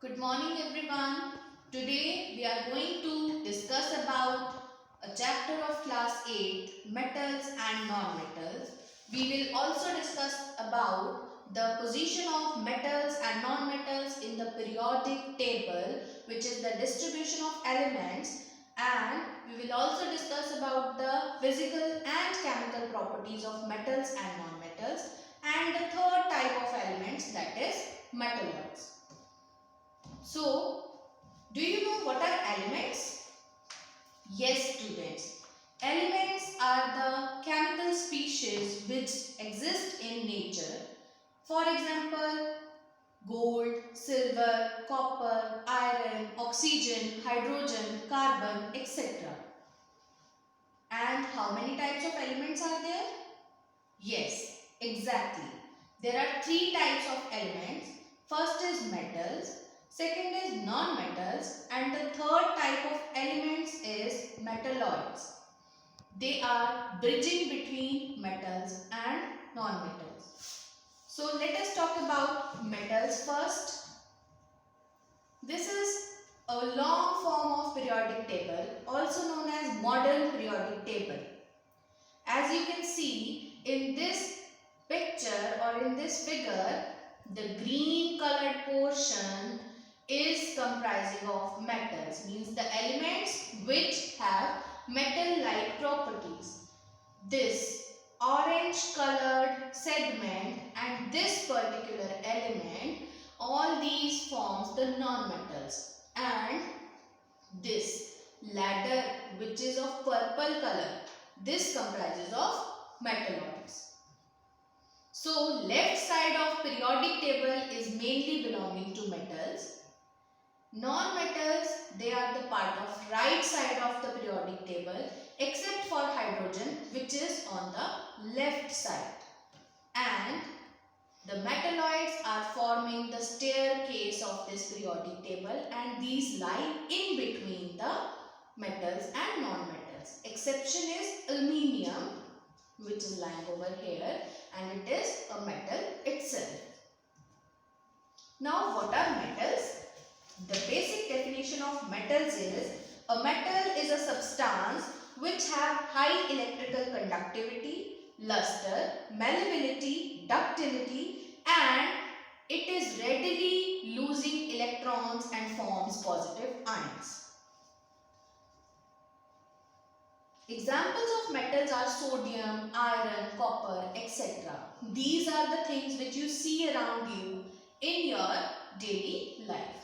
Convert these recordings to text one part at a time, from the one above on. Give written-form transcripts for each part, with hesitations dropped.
Good morning everyone. Today we are going to discuss about a chapter of class 8, metals and non-metals. We will also discuss about the position of metals and non-metals in the periodic table, which is the distribution of elements, and we will also discuss about the physical and chemical properties of metals and non-metals, and the third type of elements, that is metalloids. So, do you know what are elements? Yes, students. Elements are the chemical species which exist in nature. For example, gold, silver, copper, iron, oxygen, hydrogen, carbon, etc. And how many types of elements are there? Yes, exactly. There are three types of elements. First is metals, second is non-metals, and the third type of elements is metalloids. They are bridging between metals and non-metals. So let us talk about metals first. This is a long form of periodic table, also known as modern periodic table. As you can see in this picture or in this figure, the green colored portion is comprising of metals, means the elements which have metal-like properties. This orange colored segment and this particular element, all these forms the non-metals, and this ladder which is of purple color, this comprises of metalloids. So left side of periodic table is mainly belonging to metals. Non-metals, they are the part of right side of the periodic table except for hydrogen, which is on the left side. And the metalloids are forming the staircase of this periodic table, and these lie in between the metals and non-metals. Exception is aluminium, which is lying over here, and it is a metal itself. Now what are metals? The basic definition of metals is a metal is a substance which have high electrical conductivity, luster, malleability, ductility, and it is readily losing electrons and forms positive ions. Examples of metals are sodium, iron, copper, etc. These are the things which you see around you in your daily life.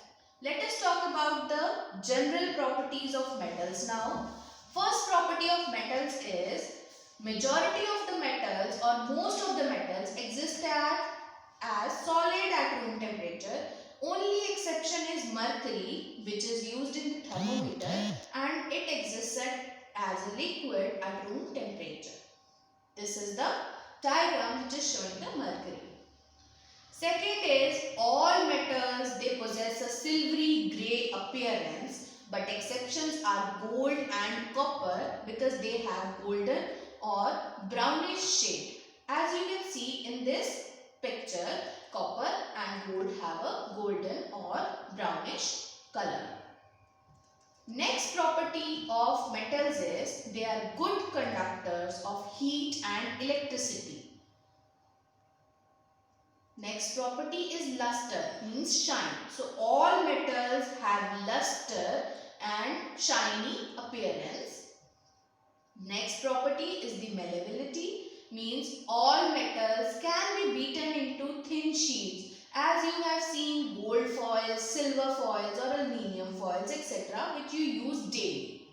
Let us talk about the general properties of metals now. First property of metals is majority of the metals or most of the metals exist as solid at room temperature. Only exception is mercury, which is used in the thermometer, and it exists as a liquid at room temperature. This is the diagram which is showing the mercury. Second is all metals, they possess a silvery grey appearance, but exceptions are gold and copper because they have golden or brownish shade. As you can see in this picture, copper and gold have a golden or brownish color. Next property of metals is they are good conductors of heat and electricity. Next property is luster, means shine. So all metals have luster and shiny appearance. Next property is the malleability, means all metals can be beaten into thin sheets, as you have seen gold foils, silver foils or aluminium foils, etc., which you use daily.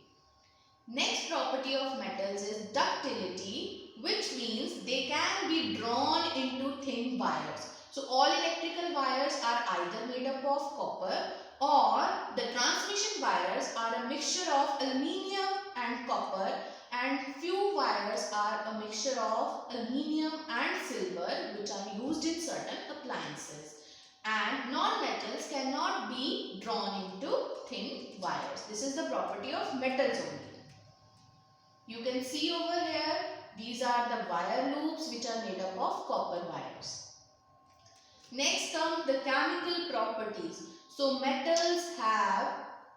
Next property of metals is ductility, which means they can be drawn into thin wires. So all electrical wires are either made up of copper, or the transmission wires are a mixture of aluminium and copper, and few wires are a mixture of aluminium and silver, which are used in certain appliances. And non-metals cannot be drawn into thin wires. This is the property of metals only. You can see over here, these are the wire loops which are made up of copper wires. Next come the chemical properties. So metals have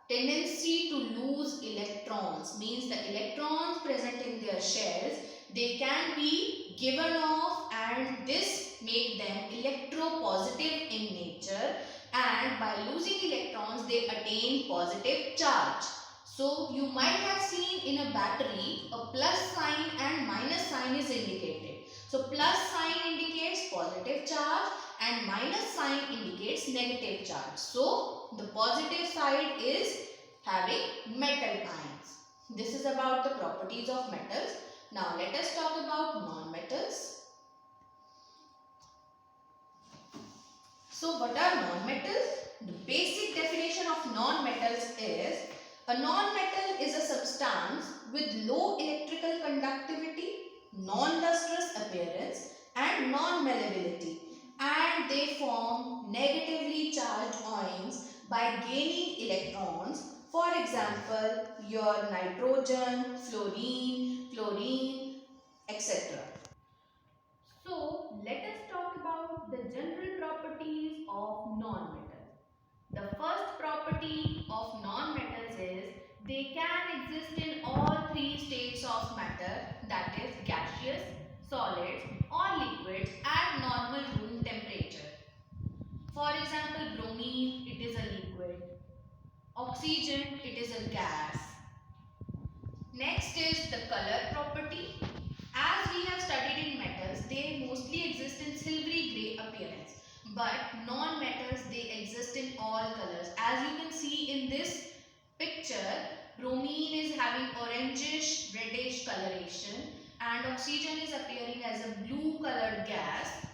tendency to lose electrons, means the electrons present in their shells, they can be given off and this make them electropositive in nature, and by losing electrons they attain positive charge. So you might have seen in a battery a plus sign and minus sign is indicated. So plus sign indicates positive charge and minus sign indicates negative charge. So the positive side is having metal ions. This is about the properties of metals. Now let us talk about non-metals. So what are non-metals? The basic definition of non-metals is a non-metal is a substance with low electrical conductivity, non-lustrous appearance and non-malleability, and they form negatively charged ions by gaining electrons. For example, your nitrogen, fluorine, chlorine, etc. So, let us talk about the general properties of non-metals. The first property of non-metals is they can exist in all three states of matter, that is gaseous, solids or liquids at normal room temperature. For example, bromine, it is a liquid. Oxygen, it is a gas. Next is the color property. As we have studied in metals, they mostly exist in silvery grey appearance. But non-metals, they exist in all colors. As you can see in this picture, bromine is having orangish, reddish coloration and oxygen is appearing as a blue colored gas.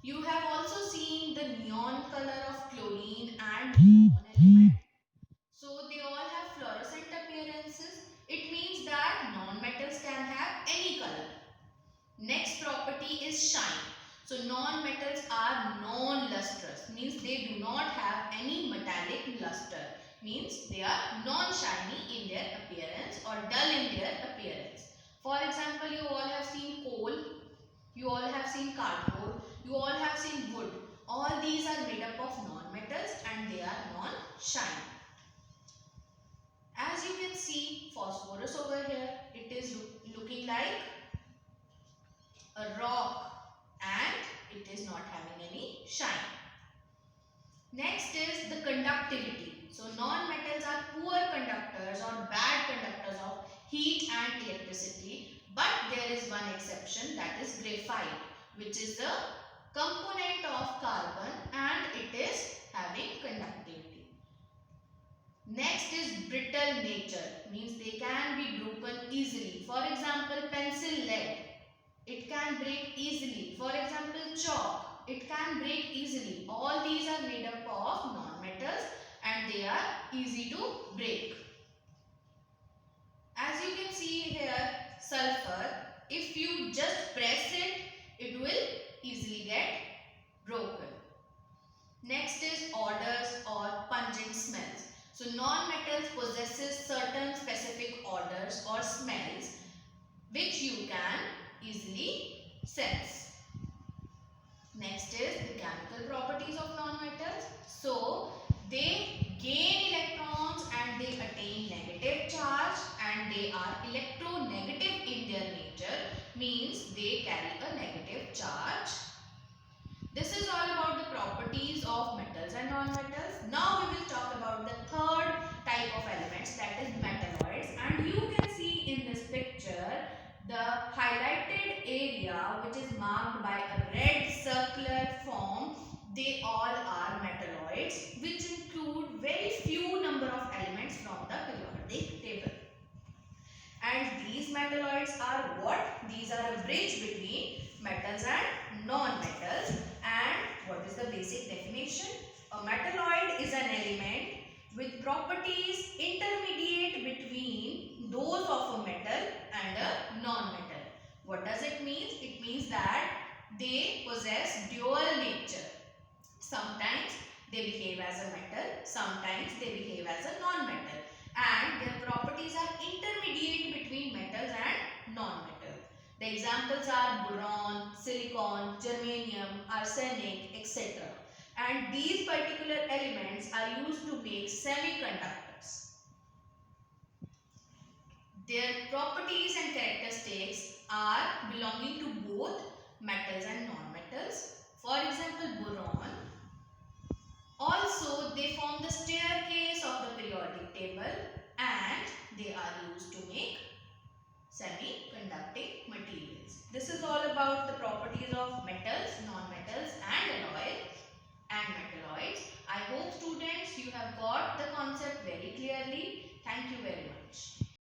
You have also seen the neon color of chlorine and neon element. So they all have fluorescent appearances. It means that non-metals can have any color. Next property is shine. So non-metals are non-lustrous, means they do not have any metallic luster, means they are non-shiny in their appearance or dull in their appearance. For example, you all have seen coal, you all have seen cardboard, you all have seen wood. All these are made up of non-metals and they are non-shiny. As you can see, phosphorus over here, it is looking like a rock and it is not having any shine. Next is the conductivity. So non-metals are poor conductors or bad conductors of heat and electricity, but there is one exception, that is graphite, which is the component of carbon and it is having conductivity. Next is brittle nature, means they can be broken easily. For example, pencil lead, it can break easily. For example, chalk, it can break easily. All these are made up of non-metals and they are easy to break. As you can see here, sulfur, if you just press it, it will easily get broken. Next is odors or pungent smells. So non-metals possesses certain specific odors or smells which you can easily sense. Next is the chemical properties of non-metals. So they gain electrons and they attain negative charge and they are electronegative in their nature, means they carry a negative charge. This is all about the properties of metals and non-metals. Now we will talk about the third type of elements, that is metalloids, and you can see in this picture the highlighted area which is marked by a red circular form. They all are metalloids which include very few number of elements from the periodic table. And these metalloids are what? These are a bridge between metals and non-metals. And what is the basic definition? A metalloid is an element with properties intermediate between those of a metal and a non-metal. What does it mean? It means that they possess dual nature. Sometimes they behave as a metal, sometimes they behave as a non-metal, and their properties are intermediate between metals and non-metals. The examples are boron, silicon, germanium, arsenic, etc. And these particular elements are used to make semiconductors. Their properties and characteristics are belonging to both metals and non-metals. For example, boron. Also, they form the staircase of the periodic table and they are used to make semiconducting materials. This is all about the properties of